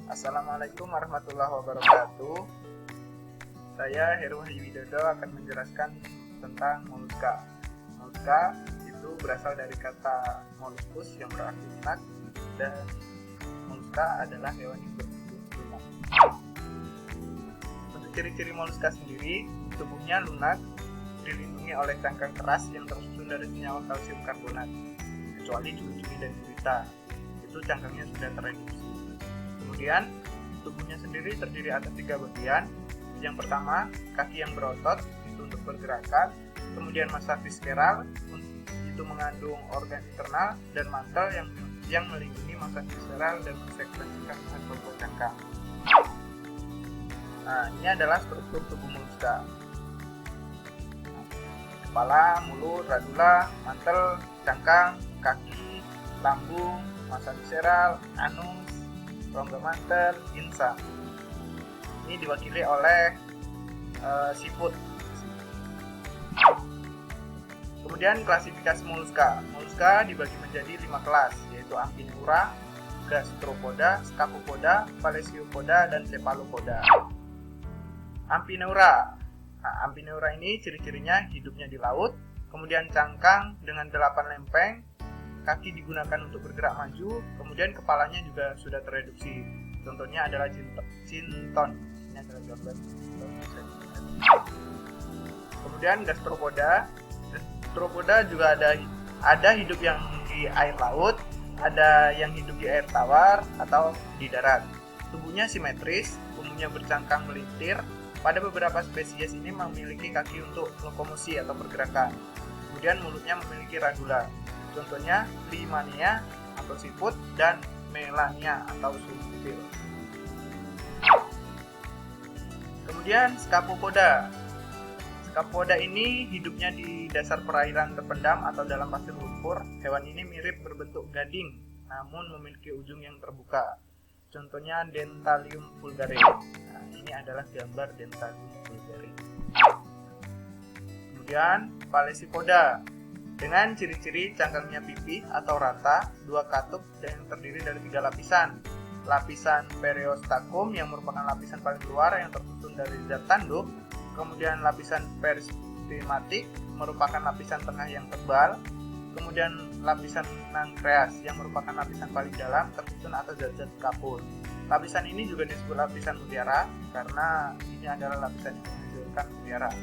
Assalamualaikum warahmatullahi wabarakatuh. Saya Heru Widodo akan menjelaskan tentang moluska. Moluska itu berasal dari kata molluscus yang berarti lunak, dan moluska adalah hewan yang berbentuk lunak. Untuk ciri-ciri moluska sendiri, tubuhnya lunak, dilindungi oleh cangkang keras yang tersusun dari senyawa kalsium karbonat, kecuali cumi-cumi dan gurita. Itu cangkangnya sudah tereduksi. Kemudian tubuhnya sendiri terdiri atas 3 bagian. Yang pertama, kaki yang berotot itu untuk pergerakan, kemudian massa visceral itu mengandung organ internal, dan mantel yang melindungi massa visceral dan mensekresikan bobot cangkang. Nah, ini adalah struktur tubuh moluska. Kepala, mulut, radula, mantel, cangkang, kaki, lambung, massa visceral, anus, rongga mantel, insang. Ini diwakili oleh siput. Kemudian klasifikasi moluska. Moluska dibagi menjadi 5 kelas, yaitu Amphineura, Gastropoda, Scapupoda, Palesiopoda, dan Cephalopoda. Amphineura. Nah, Amphineura ini ciri-cirinya hidupnya di laut, kemudian cangkang dengan 8 lempeng, kaki digunakan untuk bergerak maju, kemudian kepalanya juga sudah tereduksi. Contohnya adalah cinton. Ini adalah gambar. Kemudian gastropoda. Gastropoda juga ada hidup yang di air laut, ada yang hidup di air tawar atau di darat. Tubuhnya simetris, umumnya bercangkang melintir. Pada beberapa spesies ini memiliki kaki untuk lokomosi atau pergerakan. Kemudian mulutnya memiliki radula. Contohnya Limania atau siput dan Melania atau sumpil. Kemudian Scapupoda. Scapupoda ini hidupnya di dasar perairan terpendam atau dalam pasir lumpur. Hewan ini mirip berbentuk gading, namun memiliki ujung yang terbuka. Contohnya Dentalium vulgare. Nah, ini adalah gambar Dentalium vulgare. Kemudian Palesiopoda. Dengan ciri-ciri cangkangnya pipih atau rata, 2 katup, dan yang terdiri dari 3 lapisan. Lapisan periosteum yang merupakan lapisan paling luar yang tersusun dari zat tanduk, kemudian lapisan peristematik merupakan lapisan tengah yang tebal, kemudian lapisan pankreas yang merupakan lapisan paling dalam tersusun atas zat-zat kapur. Lapisan ini juga disebut lapisan mutiara karena ini adalah lapisan yang menghasilkan mutiara.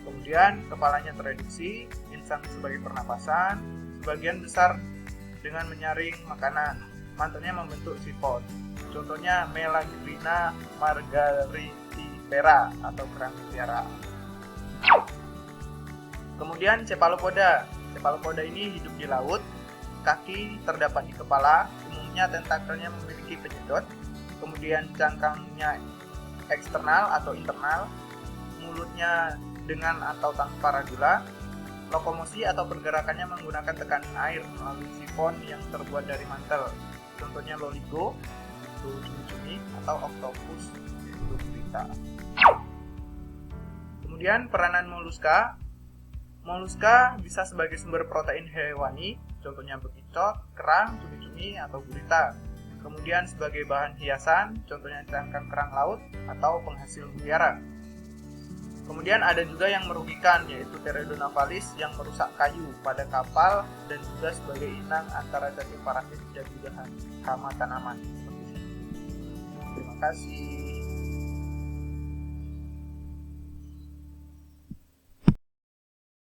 Kemudian kepalanya tereduksi, insang sebagai pernapasan, sebagian besar dengan menyaring makanan. Mantelnya membentuk sifon. Contohnya Melagrina margaritifera atau kerang mutiara. Kemudian Cephalopoda. Cephalopoda ini hidup di laut. Kaki terdapat di kepala. Umumnya tentakelnya memiliki penyedot. Kemudian cangkangnya eksternal atau internal. Mulutnya dengan atau tanpa radula. Lokomosi atau pergerakannya menggunakan tekanan air melalui sifon yang terbuat dari mantel. Contohnya loligo, itu cumi-cumi, atau oktopus, itu gurita. Kemudian peranan moluska. Moluska bisa sebagai sumber protein hewani, contohnya bekicot, kerang, cumi-cumi, atau gurita. Kemudian sebagai bahan hiasan, contohnya cangkang kerang laut atau penghasil mutiara. Kemudian ada juga yang merugikan, yaitu Pteridonavalis yang merusak kayu pada kapal dan juga sebagai inang antara cacing parasit dan juga hama tanaman. Terima kasih.